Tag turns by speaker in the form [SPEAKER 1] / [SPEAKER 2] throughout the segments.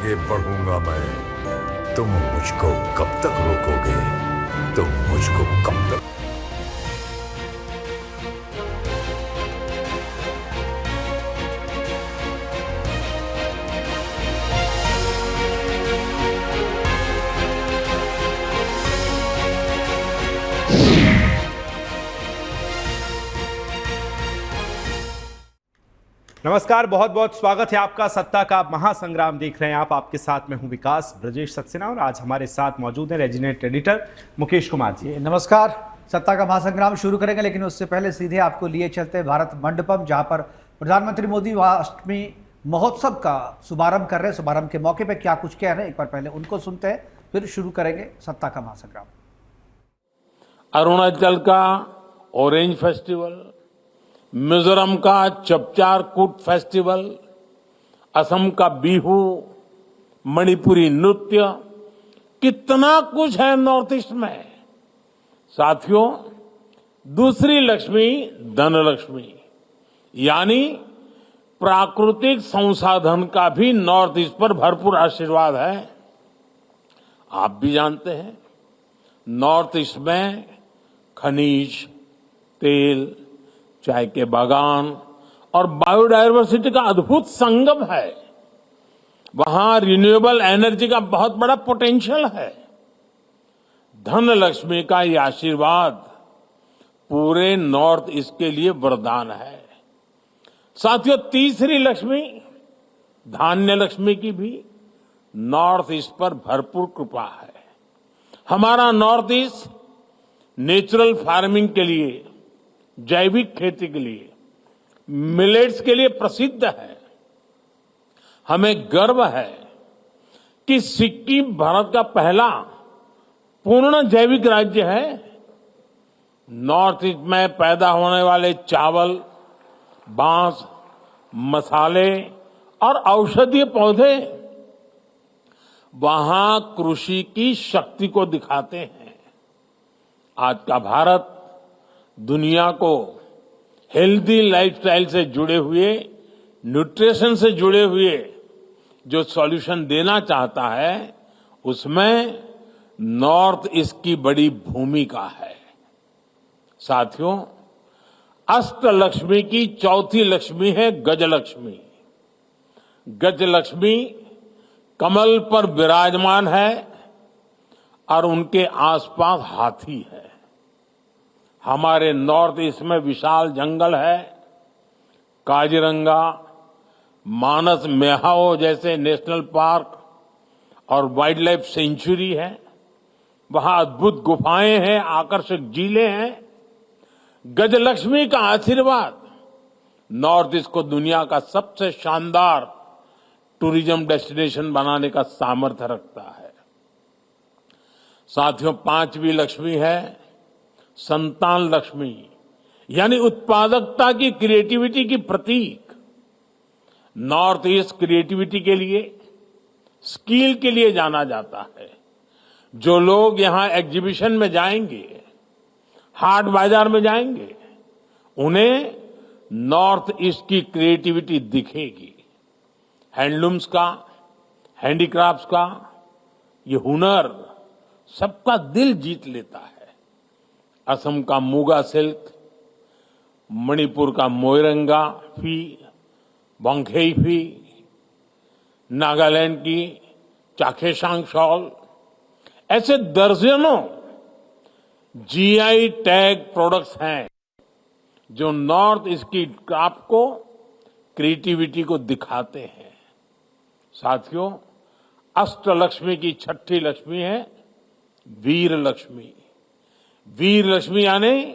[SPEAKER 1] आगे बढ़ूंगा मैं। तुम मुझको कब तक रोकोगे? तुम मुझको कब तक?
[SPEAKER 2] नमस्कार, बहुत बहुत स्वागत है आपका। सत्ता का महासंग्राम देख रहे हैं आप। आपके साथ में हूं विकास ब्रजेश सक्सेना और आज हमारे साथ मौजूद हैं रेजिडेंट एडिटर मुकेश कुमार जी।
[SPEAKER 3] नमस्कार। सत्ता का महासंग्राम शुरू करेंगे, लेकिन उससे पहले सीधे आपको लिए चलते हैं भारत मंडपम, जहां पर प्रधानमंत्री मोदी अष्टमी महोत्सव का शुभारंभ कर रहे हैं। शुभारंभ के मौके पर क्या कुछ कह रहे हैं, एक बार पहले उनको सुनते हैं, फिर शुरू करेंगे सत्ता का महासंग्राम।
[SPEAKER 4] अरुणाचल का ऑरेंज फेस्टिवल, मिजोरम का चपचार कूट फेस्टिवल, असम का बिहू, मणिपुरी नृत्य, कितना कुछ है नॉर्थ ईस्ट में। साथियों, दूसरी लक्ष्मी धनलक्ष्मी, यानी प्राकृतिक संसाधन का भी नॉर्थ ईस्ट पर भरपूर आशीर्वाद है। आप भी जानते हैं, नॉर्थ ईस्ट में खनिज, तेल, चाय के बागान और बायोडायवर्सिटी का अद्भुत संगम है। वहां रिन्यूएबल एनर्जी का बहुत बड़ा पोटेंशियल है। धन लक्ष्मी का ये आशीर्वाद पूरे नॉर्थ ईस्ट के लिए वरदान है। साथियों, तीसरी लक्ष्मी धान्य लक्ष्मी की भी नॉर्थ ईस्ट पर भरपूर कृपा है। हमारा नॉर्थ ईस्ट नेचुरल फार्मिंग के लिए, जैविक खेती के लिए, मिलेट्स के लिए प्रसिद्ध है। हमें गर्व है कि सिक्किम भारत का पहला पूर्ण जैविक राज्य है। नॉर्थ ईस्ट में पैदा होने वाले चावल, बांस, मसाले और औषधीय पौधे वहां कृषि की शक्ति को दिखाते हैं। आज का भारत दुनिया को हेल्दी लाइफस्टाइल से जुड़े हुए, न्यूट्रिशन से जुड़े हुए जो सॉल्यूशन देना चाहता है, उसमें नॉर्थ ईस्ट की बड़ी भूमिका है। साथियों, अष्टलक्ष्मी की चौथी लक्ष्मी है गजलक्ष्मी। गजलक्ष्मी कमल पर विराजमान है और उनके आसपास हाथी है। हमारे नॉर्थ ईस्ट में विशाल जंगल है। काजीरंगा, मानस मेहाओ जैसे नेशनल पार्क और वाइल्ड लाइफ सेंचुरी है। वहां अद्भुत गुफाएं हैं, आकर्षक झीलें हैं। गजलक्ष्मी का आशीर्वाद नॉर्थ ईस्ट को दुनिया का सबसे शानदार टूरिज्म डेस्टिनेशन बनाने का सामर्थ्य रखता है। साथियों, पांचवी लक्ष्मी है संतान लक्ष्मी, यानी उत्पादकता की, क्रिएटिविटी की प्रतीक। नॉर्थ ईस्ट क्रिएटिविटी के लिए, स्किल के लिए जाना जाता है। जो लोग यहां एग्जीबिशन में जाएंगे, हाट बाजार में जाएंगे, उन्हें नॉर्थ ईस्ट की क्रिएटिविटी दिखेगी। हैंडलूम्स का, हैंडीक्राफ्ट्स का ये हुनर सबका दिल जीत लेता है। असम का मुगा सिल्क, मणिपुर का मोइरंगा फी, वांगखेई फी, नागालैंड की चाखेसांग शॉल, ऐसे दर्जनों जीआई टैग प्रोडक्ट्स हैं जो नॉर्थ ईस्ट की क्राफ्ट को, क्रिएटिविटी को दिखाते हैं। साथियों, अष्टलक्ष्मी की छठी लक्ष्मी है वीर लक्ष्मी। वीर लक्ष्मी यानी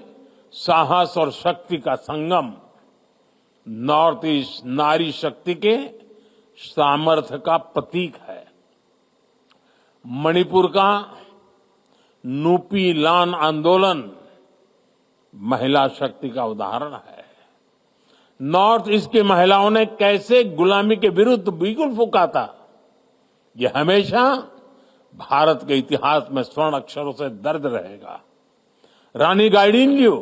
[SPEAKER 4] साहस और शक्ति का संगम। नॉर्थ ईस्ट नारी शक्ति के सामर्थ्य का प्रतीक है। मणिपुर का नुपी लान आंदोलन महिला शक्ति का उदाहरण है। नॉर्थ ईस्ट की महिलाओं ने कैसे गुलामी के विरुद्ध बिगुल फूंका था, यह हमेशा भारत के इतिहास में स्वर्ण अक्षरों से दर्ज रहेगा। रानी गाइडिंलियू,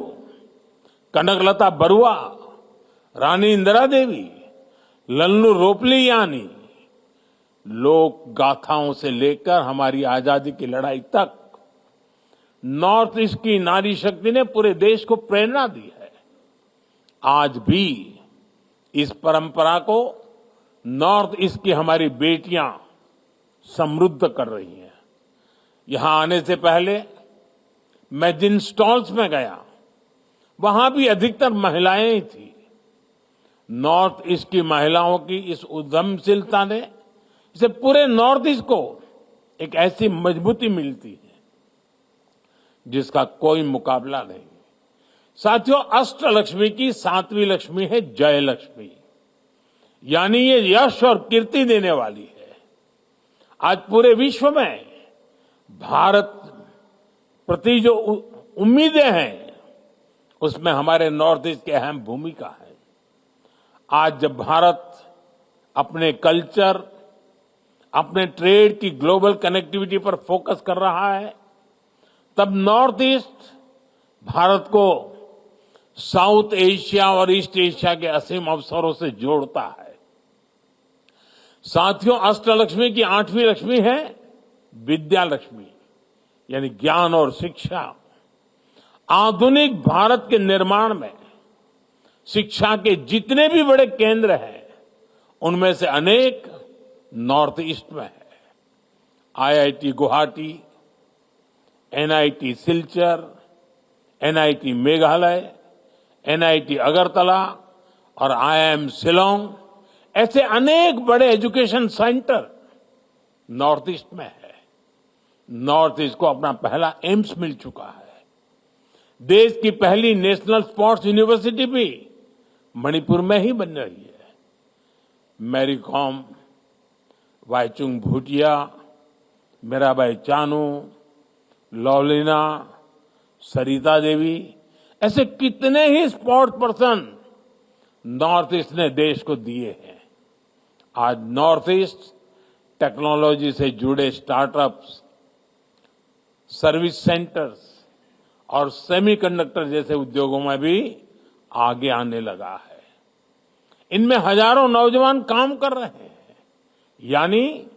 [SPEAKER 4] कनकलता बरुआ, रानी इंदिरा देवी, लल्लू रोपलियानी, लोक गाथाओं से लेकर हमारी आजादी की लड़ाई तक नॉर्थ ईस्ट की नारी शक्ति ने पूरे देश को प्रेरणा दी है। आज भी इस परंपरा को नॉर्थ ईस्ट की हमारी बेटियां समृद्ध कर रही हैं। यहां आने से पहले मैं जिन स्टॉल्स में गया वहां भी अधिकतर महिलाएं ही थी। नॉर्थ ईस्ट की महिलाओं की इस उद्यमशीलता ने इसे पूरे नॉर्थ ईस्ट को एक ऐसी मजबूती मिलती है जिसका कोई मुकाबला नहीं। साथियों, अष्टलक्ष्मी की सातवीं लक्ष्मी है जय लक्ष्मी, यानी ये यश और कीर्ति देने वाली है। आज पूरे विश्व में भारत प्रति जो उम्मीदें हैं उसमें हमारे नॉर्थ ईस्ट की अहम भूमिका है। आज जब भारत अपने कल्चर, अपने ट्रेड की ग्लोबल कनेक्टिविटी पर फोकस कर रहा है, तब नॉर्थ ईस्ट भारत को साउथ एशिया और ईस्ट एशिया के असीम अवसरों से जोड़ता है। साथियों, अष्टलक्ष्मी की आठवीं लक्ष्मी है विद्या लक्ष्मी, यानी ज्ञान और शिक्षा। आधुनिक भारत के निर्माण में शिक्षा के जितने भी बड़े केंद्र हैं उनमें से अनेक नॉर्थ ईस्ट में है। IIT Guwahati, NIT Silchar, NIT Meghalaya, NIT Agartala और आईआईएम शिलोंग, ऐसे अनेक बड़े एजुकेशन सेंटर नॉर्थ ईस्ट में है। नॉर्थ ईस्ट को अपना पहला एम्स मिल चुका है। देश की पहली नेशनल स्पोर्ट्स यूनिवर्सिटी भी मणिपुर में ही बन रही है। मैरी कॉम, वाईचुंग भूटिया, मीराबाई चानू, लवलीना, सरिता देवी, ऐसे कितने ही स्पोर्ट्स पर्सन नॉर्थ ईस्ट ने देश को दिए हैं। आज नॉर्थ ईस्ट टेक्नोलॉजी से जुड़े स्टार्टअप्स, सर्विस सेंटर्स और सेमीकंडक्टर जैसे उद्योगों में भी आगे आने लगा है। इनमें हजारों नौजवान काम कर रहे हैं, यानी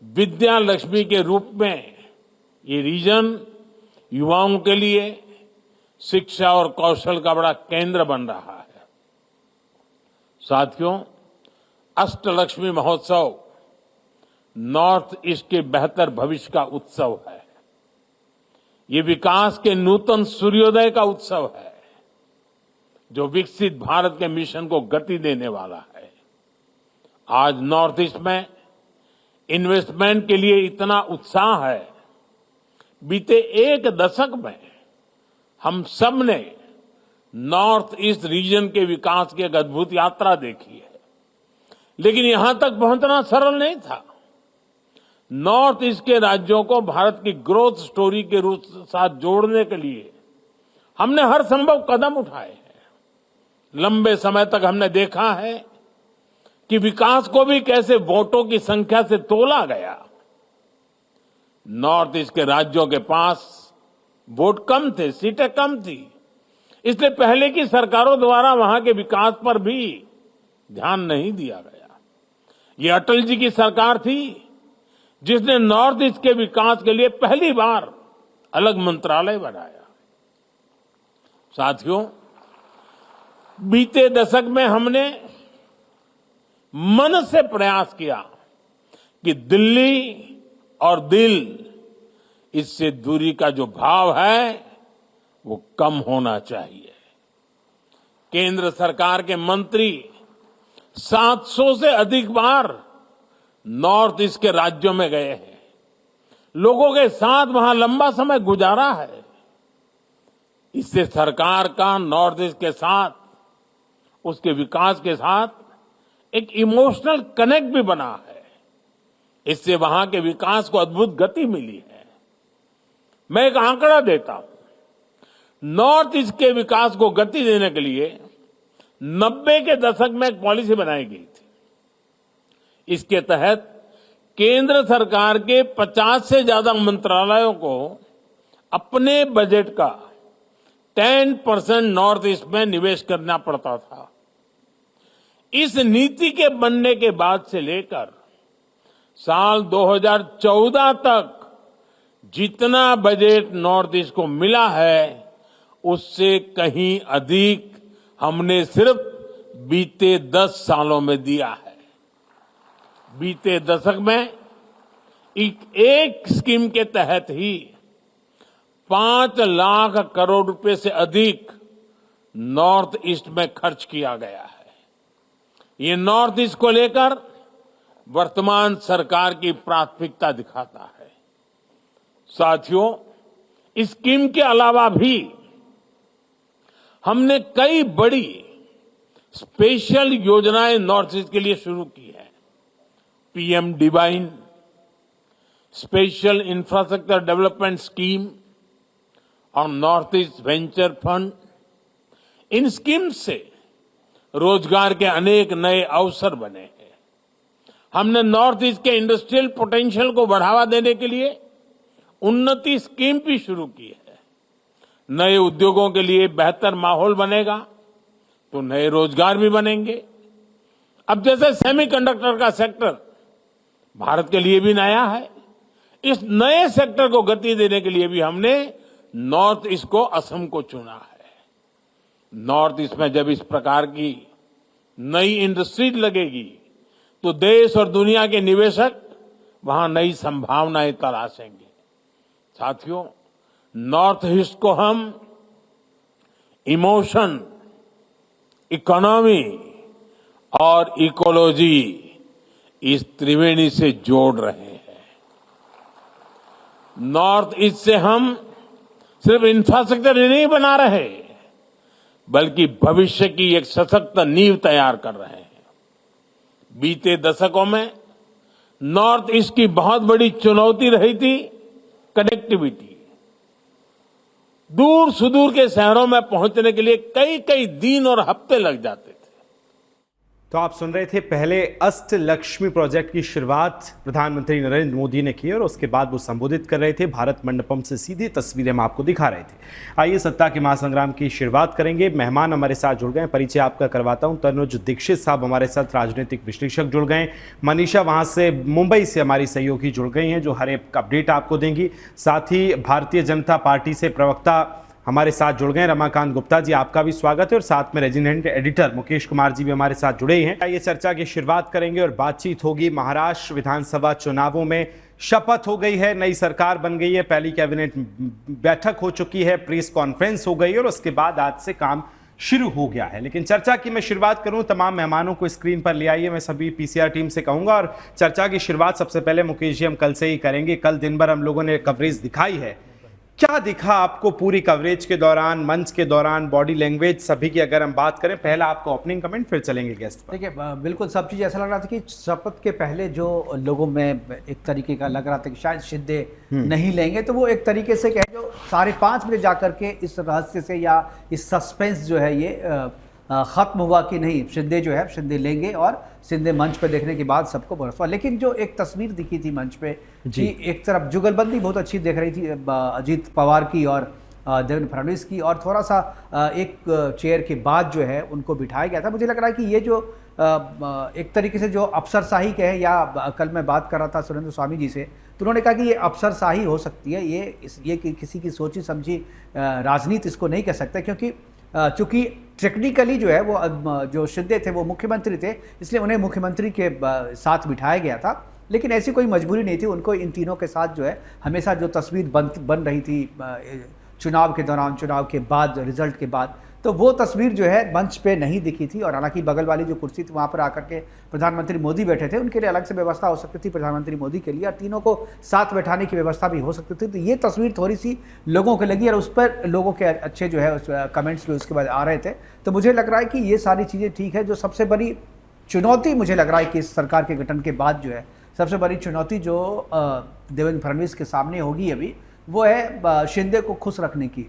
[SPEAKER 4] विद्या लक्ष्मी के रूप में ये रीजन युवाओं के लिए शिक्षा और कौशल का बड़ा केंद्र बन रहा है। साथियों, अष्टलक्ष्मी महोत्सव नॉर्थ ईस्ट के बेहतर भविष्य का उत्सव है। ये विकास के नूतन सूर्योदय का उत्सव है जो विकसित भारत के मिशन को गति देने वाला है। आज नॉर्थ ईस्ट में इन्वेस्टमेंट के लिए इतना उत्साह है। बीते एक दशक में हम सब ने नॉर्थ ईस्ट रीजन के विकास की एक अद्भुत यात्रा देखी है, लेकिन यहां तक पहुंचना सरल नहीं था। नॉर्थ ईस्ट के राज्यों को भारत की ग्रोथ स्टोरी के रूप साथ जोड़ने के लिए हमने हर संभव कदम उठाए हैं। लंबे समय तक हमने देखा है कि विकास को भी कैसे वोटों की संख्या से तोला गया। नॉर्थ ईस्ट के राज्यों के पास वोट कम थे, सीटें कम थी, इसलिए पहले की सरकारों द्वारा वहां के विकास पर भी ध्यान नहीं दिया गया। ये अटल जी की सरकार थी जिसने नॉर्थ ईस्ट के विकास के लिए पहली बार अलग मंत्रालय बनाया। साथियों, बीते दशक में हमने मन से प्रयास किया कि दिल्ली और दिल, इससे दूरी का जो भाव है वो कम होना चाहिए। केंद्र सरकार के मंत्री 700 से अधिक बार नॉर्थ ईस्ट के राज्यों में गए हैं, लोगों के साथ वहां लंबा समय गुजारा है। इससे सरकार का नॉर्थ ईस्ट के साथ, उसके विकास के साथ एक इमोशनल कनेक्ट भी बना है। इससे वहां के विकास को अद्भुत गति मिली है। मैं एक आंकड़ा देता हूं, नॉर्थ ईस्ट के विकास को गति देने के लिए 90 के दशक में एक पॉलिसी बनाई गई थी। इसके तहत केंद्र सरकार के 50 से ज्यादा मंत्रालयों को अपने बजट का 10% नॉर्थ ईस्ट में निवेश करना पड़ता था। इस नीति के बनने के बाद से लेकर साल 2014 तक जितना बजट नॉर्थ ईस्ट को मिला है उससे कहीं अधिक हमने सिर्फ बीते 10 सालों में दिया है। बीते दशक में एक स्कीम के तहत ही 5 लाख करोड़ रुपए से अधिक नॉर्थ ईस्ट में खर्च किया गया है। ये नॉर्थ ईस्ट को लेकर वर्तमान सरकार की प्राथमिकता दिखाता है। साथियों, इस स्कीम के अलावा भी हमने कई बड़ी स्पेशल योजनाएं नॉर्थ ईस्ट के लिए शुरू की है। PM divine, special infrastructure development scheme और नॉर्थ ईस्ट वेंचर फंड। इन स्कीम से रोजगार के अनेक नए अवसर बने हैं। हमने नॉर्थ ईस्ट के इंडस्ट्रियल पोटेंशियल को बढ़ावा देने के लिए उन्नति स्कीम भी शुरू की है। नए उद्योगों के लिए बेहतर माहौल बनेगा तो नए रोजगार भी बनेंगे। अब जैसे सेमीकंडक्टर का सेक्टर भारत के लिए भी नया है, इस नए सेक्टर को गति देने के लिए भी हमने नॉर्थ ईस्ट को, असम को चुना है। नॉर्थ ईस्ट में जब इस प्रकार की नई इंडस्ट्री लगेगी तो देश और दुनिया के निवेशक वहां नई संभावनाएं तलाशेंगे। साथियों, नॉर्थ ईस्ट को हम इमोशन, इकोनॉमी और इकोलॉजी, इस त्रिवेणी से जोड़ रहे हैं। नॉर्थ ईस्ट से हम सिर्फ इंफ्रास्ट्रक्चर नहीं बना रहे, बल्कि भविष्य की एक सशक्त नींव तैयार कर रहे हैं। बीते दशकों में नॉर्थ ईस्ट की बहुत बड़ी चुनौती रही थी कनेक्टिविटी। दूर सुदूर के शहरों में पहुंचने के लिए कई कई दिन और हफ्ते लग जाते थे।
[SPEAKER 2] तो आप सुन रहे थे पहले अष्टलक्ष्मी प्रोजेक्ट की शुरुआत प्रधानमंत्री नरेंद्र मोदी ने की और उसके बाद वो संबोधित कर रहे थे। भारत मंडपम से सीधी तस्वीरें हम आपको दिखा रहे थे। आइए सत्ता के महासंग्राम की शुरुआत करेंगे। मेहमान हमारे साथ जुड़ गए, परिचय आपका करवाता हूं। तनुज दीक्षित साहब हमारे साथ राजनीतिक विश्लेषक जुड़ गए। मनीषा वहां से मुंबई से हमारी सहयोगी जुड़ गई हैं जो हर एक अपडेट आपको देंगी। साथ ही भारतीय जनता पार्टी से प्रवक्ता हमारे साथ जुड़ गए रमाकांत गुप्ता जी, आपका भी स्वागत है। और साथ में रेजिडेंट एडिटर मुकेश कुमार जी भी हमारे साथ जुड़े हैं। आइए चर्चा की शुरुआत करेंगे और बातचीत होगी। महाराष्ट्र विधानसभा चुनावों में शपथ हो गई है, नई सरकार बन गई है, पहली कैबिनेट बैठक हो चुकी है, प्रेस कॉन्फ्रेंस हो गई और उसके बाद आज से काम शुरू हो गया है। लेकिन चर्चा की मैं शुरुआत करूं, तमाम मेहमानों को स्क्रीन पर ले आइए। मैं सभी पीसीआर टीम से कहूंगा और चर्चा की शुरुआत सबसे पहले मुकेश जी हम कल से ही करेंगे। कल दिन भर हम लोगों ने कवरेज दिखाई है, क्या दिखा आपको पूरी कवरेज के दौरान, मंच के दौरान, बॉडी लैंग्वेज सभी की अगर हम बात करें? पहला आपका ओपनिंग कमेंट, फिर चलेंगे गेस्ट पर।
[SPEAKER 3] देखिए, बिल्कुल सब चीज़ ऐसा लग रहा था कि शपथ के पहले जो लोगों में एक तरीके का लग रहा था कि शायद शिंदे नहीं लेंगे, तो वो एक तरीके से कहे जो 5:30 बजे जाकर के इस रहस्य से या इस सस्पेंस जो है ये ख़त्म हुआ कि नहीं, शिंदे जो है शिंदे लेंगे और शिंदे मंच पे देखने के बाद सबको भरोसा। लेकिन जो एक तस्वीर दिखी थी मंच पे कि एक तरफ जुगलबंदी बहुत अच्छी दिख रही थी अजीत पवार की और देवेंद्र फडणवीस की, और थोड़ा सा एक चेयर के बाद जो है उनको बिठाया गया था। मुझे लग रहा है कि ये जो एक तरीके से जो अफसरशाही कहे, या कल मैं बात कर रहा था सुरेंद्र स्वामी जी से, तो उन्होंने कहा कि ये अफसरशाही हो सकती है, ये किसी की सोची समझी राजनीति इसको नहीं कह सकते, क्योंकि चूंकि टेक्निकली जो है वो जो शिंदे थे वो मुख्यमंत्री थे, इसलिए उन्हें मुख्यमंत्री के साथ बिठाया गया था। लेकिन ऐसी कोई मजबूरी नहीं थी उनको इन तीनों के साथ जो है हमेशा जो तस्वीर बन रही थी चुनाव के दौरान, चुनाव के बाद, रिजल्ट के बाद, तो वो तस्वीर जो है मंच पे नहीं दिखी थी। और हालांकि बगल वाली जो कुर्सी थी वहाँ पर आकर के प्रधानमंत्री मोदी बैठे थे, उनके लिए अलग से व्यवस्था हो सकती थी प्रधानमंत्री मोदी के लिए, और तीनों को साथ बैठाने की व्यवस्था भी हो सकती थी। तो ये तस्वीर थोड़ी सी लोगों को लगी और उस पर लोगों के अच्छे जो है कमेंट्स भी उसके बाद आ रहे थे। तो मुझे लग रहा है कि ये सारी चीज़ें ठीक है। जो सबसे बड़ी चुनौती मुझे लग रहा है कि इस सरकार के गठन के बाद जो है सबसे बड़ी चुनौती जो देवेंद्र फडणवीस के सामने होगी अभी, वो है शिंदे को खुश रखने की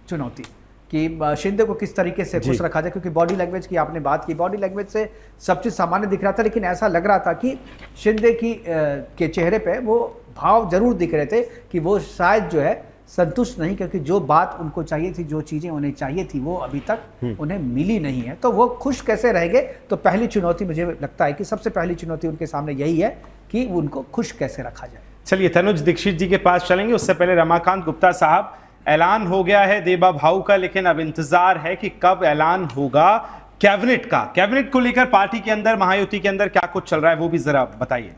[SPEAKER 3] चुनौती, कि शिंदे को किस तरीके से खुश रखा जाए। क्योंकि बॉडी लैंग्वेज की आपने बात की, बॉडी लैंग्वेज से सब चीज़ सामान्य दिख रहा था, लेकिन ऐसा लग रहा था कि शिंदे के चेहरे पे वो भाव जरूर दिख रहे थे कि वो शायद जो है संतुष्ट नहीं, क्योंकि जो बात उनको चाहिए थी, जो चीज़ें उन्हें चाहिए थी, वो अभी तक उन्हें मिली नहीं है। तो वो खुश कैसे रहेंगे? तो पहली चुनौती, मुझे लगता है कि सबसे पहली चुनौती उनके सामने यही है कि उनको खुश कैसे रखा जाए।
[SPEAKER 2] चलिए तनुज दीक्षित जी के पास चलेंगे, उससे पहले रमाकांत गुप्ता साहब, ऐलान हो गया है देवा भाऊ का, लेकिन अब इंतजार है कि कब ऐलान होगा कैबिनेट का। कैबिनेट को लेकर पार्टी के अंदर, महायुति के अंदर क्या कुछ चल रहा है वो भी जरा बताइए।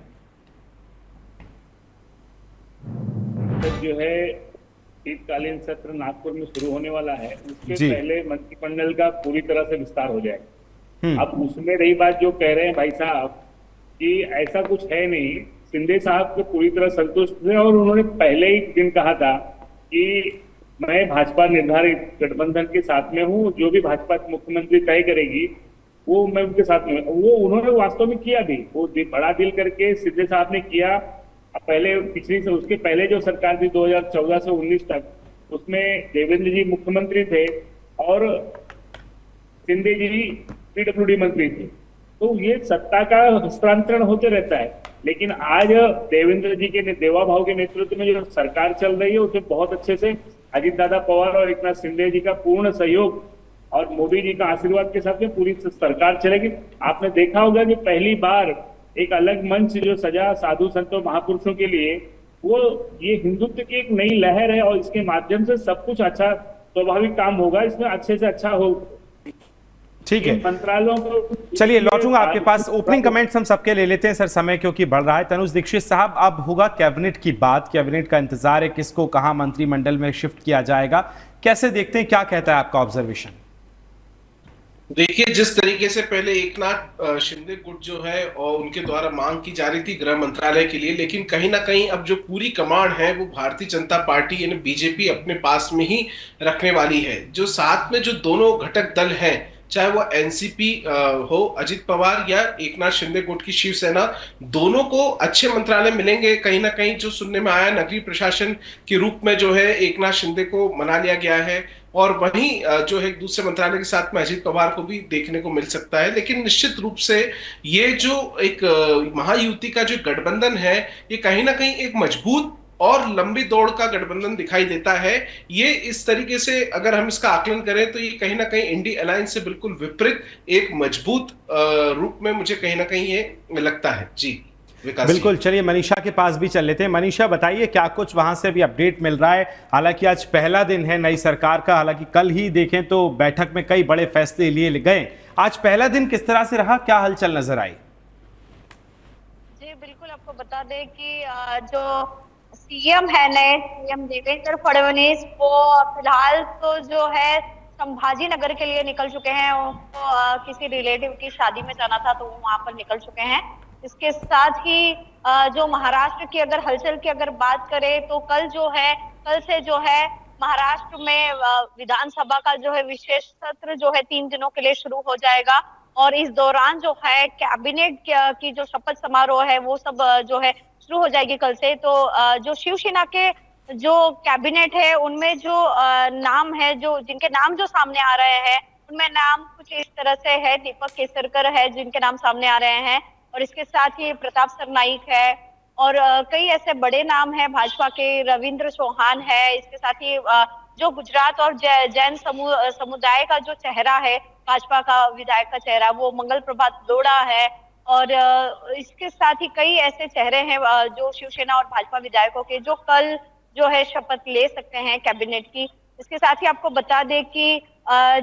[SPEAKER 5] जो है शीतकालीन सत्र नागपुर में शुरू होने वाला है, उसके
[SPEAKER 2] जी।
[SPEAKER 5] पहले मंत्रिमंडल का पूरी तरह से विस्तार हो जाएगा। अब उसमें रही बात जो कह रहे हैं भाई साहब कि ऐसा कुछ है नहीं, शिंदे साहब को पूरी तरह संतुष्ट थे और उन्होंने पहले ही दिन कहा था कि मैं भाजपा निर्धारित गठबंधन के साथ में हूँ, जो भी भाजपा मुख्यमंत्री तय करेगी वो मैं उनके साथ में। वो उन्होंने वास्तव में किया भी, वो बड़ा दिल करके शिंदे साहब ने किया। पहले पिछली से उसके पहले जो सरकार थी 2014 से 19 तक, उसमें देवेंद्र जी मुख्यमंत्री थे और शिंदे जी पीडब्ल्यूडी मंत्री थे। तो ये सत्ता का हस्तांतरण होते रहता है, लेकिन आज देवेंद्र जी के देवा भाव के नेतृत्व में जो सरकार चल रही है उसमें बहुत अच्छे से अजीत दादा पवार और एकनाथ शिंदे जी का पूर्ण सहयोग और मोदी जी का आशीर्वाद के साथ में पूरी सरकार चलेगी। आपने देखा होगा कि पहली बार एक अलग मंच जो सजा साधु संतों महापुरुषों के लिए, वो ये हिंदुत्व की एक नई लहर है और इसके माध्यम से सब कुछ अच्छा स्वाभाविक काम होगा, इसमें अच्छे से अच्छा हो।
[SPEAKER 2] ठीक है,
[SPEAKER 5] मंत्रालयों को
[SPEAKER 2] चलिए लौटूंगा आपके पास। ओपनिंग कमेंट्स हम सबके ले लेते हैं सर, समय क्योंकि बढ़ रहा है। तनुज दीक्षित साहब, अब होगा कैबिनेट की बात, कैबिनेट का इंतजार है, किसको कहां मंत्रिमंडल में शिफ्ट किया जाएगा, कैसे देखते हैं, क्या कहता है आपका ऑब्जर्वेशन?
[SPEAKER 6] देखिए, जिस तरीके से पहले एकनाथ शिंदे गुट जो है और उनके द्वारा मांग की जा रही थी गृह मंत्रालय के लिए, लेकिन कहीं ना कहीं अब जो पूरी कमांड है वो भारतीय जनता पार्टी यानी बीजेपी अपने पास में ही रखने वाली है। जो साथ में जो दोनों घटक दल हैं, चाहे वो एनसीपी हो अजित पवार या एकनाथ शिंदे गुट की शिवसेना, दोनों को अच्छे मंत्रालय मिलेंगे। कहीं ना कहीं जो सुनने में आया, नगरीय प्रशासन के रूप में जो है एकनाथ शिंदे को मना लिया गया है और वहीं जो है दूसरे मंत्रालय के साथ में अजित पवार को भी देखने को मिल सकता है। लेकिन निश्चित रूप से ये जो एक महायुति का जो गठबंधन है, ये कहीं ना कहीं एक मजबूत और लंबी दौड़ का गठबंधन दिखाई देता है। ये इस तरीके से अगर हम इसका आकलन करें तो ये कहीं ना कहीं इंडी अलायंस से बिल्कुल विपरीत एक मजबूत रूप में मुझे कहीं ना कहीं ये लगता है। जी
[SPEAKER 2] बिल्कुल, चलिए मनीषा के पास भी चल लेते हैं। मनीषा, बताइए क्या कुछ वहां से भी अपडेट मिल रहा है? हालांकि आज पहला दिन है नई सरकार का, हालांकि कल ही देखें तो बैठक में कई बड़े फैसले लिए गए। आज पहला दिन किस तरह से रहा, क्या हलचल नजर आई?
[SPEAKER 7] जी बिल्कुल, आपको बता दें कि जो सीएम है, नए सीएम देवेंद्र फडणवीस, वो फिलहाल तो जो है संभाजी नगर के लिए निकल चुके हैं। उनको किसी रिलेटिव की शादी में जाना था तो वो वहां पर निकल चुके हैं। इसके साथ ही जो महाराष्ट्र की अगर हलचल की अगर बात करें तो कल से जो है महाराष्ट्र में विधानसभा का जो है विशेष सत्र जो है 3 दिनों के लिए शुरू हो जाएगा और इस दौरान जो है कैबिनेट की जो शपथ समारोह है वो सब जो है शुरू हो जाएगी कल से। तो जो शिवसेना के जो कैबिनेट है उनमें जो नाम है, जो जिनके नाम जो सामने आ रहे हैं उनमें नाम कुछ इस तरह से है। दीपक केसरकर है जिनके नाम सामने आ रहे हैं और इसके साथ ही प्रताप सरनाईक है और कई ऐसे बड़े नाम हैं। भाजपा के रविंद्र चौहान है। इसके साथ ही जो गुजरात और जैन समुदाय का जो चेहरा है, भाजपा का विधायक का चेहरा, वो मंगल प्रभात लोढ़ा है और इसके साथ ही कई ऐसे चेहरे हैं जो शिवसेना और भाजपा विधायकों के, जो कल जो है शपथ ले सकते हैं कैबिनेट की। इसके साथ ही आपको बता दें कि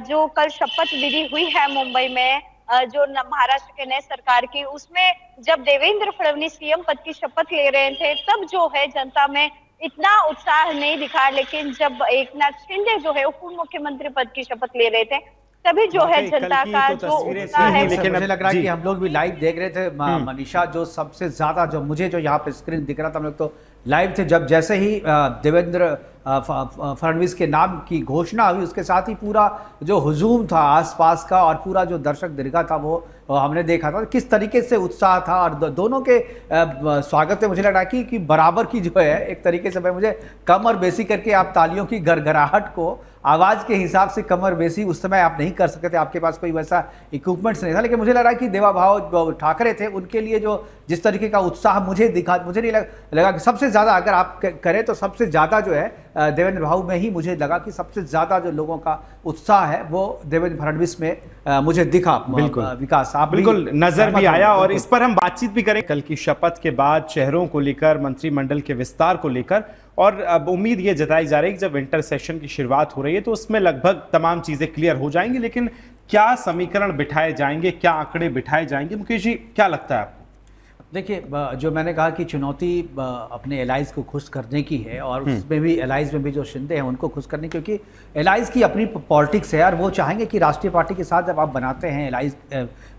[SPEAKER 7] जो कल शपथ विधि हुई है मुंबई में जो महाराष्ट्र के नए सरकार की, उसमें जब देवेंद्र फडणवीस सीएम पद की शपथ ले रहे थे तब जो है जनता में इतना उत्साह नहीं दिखा, लेकिन जब एकनाथ शिंदे जो है उप मुख्यमंत्री पद की शपथ ले रहे थे तभी जो है जनता का जो उत्साह है।
[SPEAKER 3] लेकिन मुझे लग रहा है कि हम लोग भी लाइव देख रहे थे मनीषा, जो सबसे ज्यादा जो मुझे जो यहाँ पे स्क्रीन दिख रहा था, हम लोग तो लाइव थे, जब जैसे ही देवेंद्र फडणवीस के नाम की घोषणा हुई उसके साथ ही पूरा जो हुजूम था आसपास का और पूरा जो दर्शक दीर्घा था वो हमने देखा था किस तरीके से उत्साह था। और दोनों के स्वागत में मुझे लग रहा है कि बराबर की जो है एक तरीके से, मुझे कम और बेसी करके आप तालियों की गड़गड़ाहट को आवाज़ के हिसाब से कम और बेसी उस समय आप नहीं कर सकते थे, आपके पास कोई वैसा इक्विपमेंट्स नहीं था। लेकिन मुझे लग रहा है कि देवा भाव ठाकरे थे, उनके लिए जो जिस तरीके का उत्साह मुझे दिखा, मुझे नहीं लगा कि सबसे सबसे ज़्यादा अगर आप करें तो सबसे ज़्यादा जो है देवेंद्र भाऊ में ही मुझे लगा कि सबसे ज़्यादा जो लोगों का उत्साह है वो देवेंद्र फडणवीस में मुझे दिखा।
[SPEAKER 2] बिल्कुल
[SPEAKER 3] विकास, आप
[SPEAKER 2] बिल्कुल नजर भी आया और इस पर हम बातचीत भी करें कल की शपथ के बाद शहरों को लेकर, मंत्रिमंडल के विस्तार को लेकर। और अब उम्मीद ये जताई जा रही है कि जब विंटर सेशन की शुरुआत हो रही है तो उसमें लगभग तमाम चीजें क्लियर हो जाएंगी, लेकिन क्या समीकरण बिठाए जाएंगे, क्या आंकड़े बिठाए जाएंगे, मुकेश जी क्या लगता है आपको?
[SPEAKER 3] देखिए, जो मैंने कहा कि चुनौती अपने एलाइज को खुश करने की है और उसमें भी एलाइज में भी जो शिंदे हैं उनको खुश करने, क्योंकि एलाइज की अपनी पॉलिटिक्स है और वो चाहेंगे कि राष्ट्रीय पार्टी के साथ जब आप बनाते हैं एलाइज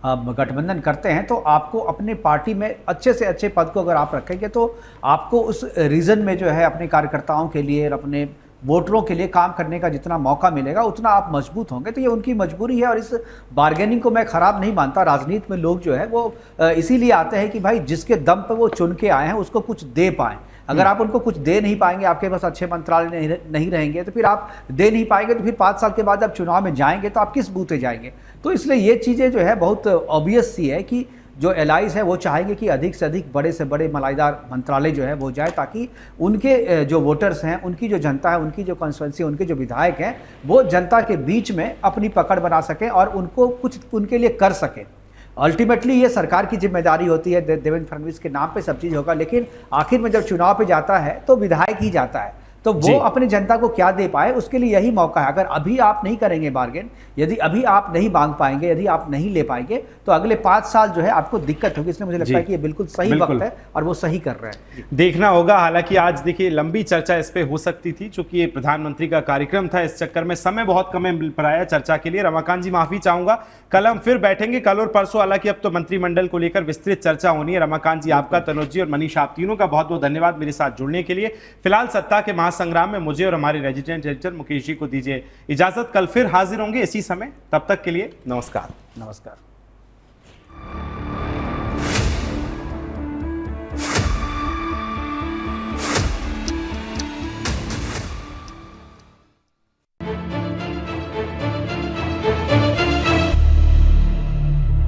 [SPEAKER 3] गठबंधन करते हैं तो आपको अपने पार्टी में अच्छे से अच्छे पद को अगर आप रखेंगे तो आपको उस रीजन में जो है अपने कार्यकर्ताओं के लिए और अपने वोटरों के लिए काम करने का जितना मौका मिलेगा उतना आप मजबूत होंगे। तो ये उनकी मजबूरी है और इस बार्गेनिंग को मैं ख़राब नहीं मानता। राजनीति में लोग जो है वो इसीलिए आते हैं कि भाई जिसके दम पर वो चुन के आए हैं उसको कुछ दे पाएँ। अगर आप उनको कुछ दे नहीं पाएंगे, आपके पास अच्छे मंत्रालय नहीं रहेंगे तो फिर आप दे नहीं पाएंगे, तो फिर 5 साल के बाद जब चुनाव में जाएंगे तो आप किस बूते जाएंगे। तो इसलिए ये चीज़ें जो है बहुत ऑब्वियस सी है कि जो एलाइज है वो चाहेंगे कि अधिक से अधिक बड़े से बड़े मलाईदार मंत्रालय जो है वो जाए, ताकि उनके जो वोटर्स हैं, उनकी जो जनता है, उनकी जो कॉन्स्टिट्यूंसी, उनके जो विधायक हैं वो जनता के बीच में अपनी पकड़ बना सकें और उनको कुछ उनके लिए कर सकें। अल्टीमेटली ये सरकार की जिम्मेदारी होती है, देवेंद्र फडणवीस के नाम पे सब चीज़ होगा, लेकिन आखिर में जब चुनाव पे जाता है तो विधायक ही जाता है, तो वो अपनी जनता को क्या दे पाए उसके लिए यही मौका है। अगर अभी आप नहीं करेंगे बार्गेन, यदि अभी आप नहीं मांग पाएंगे, यदि आप नहीं ले पाएंगे तो अगले 5 साल जो है आपको दिक्कत होगी। इसलिए मुझे लगता है कि ये बिल्कुल सही वक्त है और वो सही कर रहे हैं।
[SPEAKER 2] देखना होगा। हालांकि आज देखिए लंबी चर्चा इस पे हो सकती थी चूंकि ये प्रधानमंत्री का कार्यक्रम था, इस चक्कर में समय बहुत कम मिल पाया चर्चा के लिए। रमाकांत जी माफी चाहूंगा, कल हम फिर बैठेंगे, कल और परसों। हालांकि अब तो मंत्रिमंडल को लेकर विस्तृत चर्चा होनी है। रमाकांत जी आपका, तनुज जी और मनीष, आप तीनों का बहुत बहुत धन्यवाद मेरे साथ जुड़ने के लिए। फिलहाल सत्ता के महासंग्राम में मुझे और हमारे रेजिडेंट एडिटर मुकेश जी को दीजिए इजाजत। कल फिर हाजिर होंगे इसी समय, तब तक के लिए नमस्कार।
[SPEAKER 3] नमस्कार।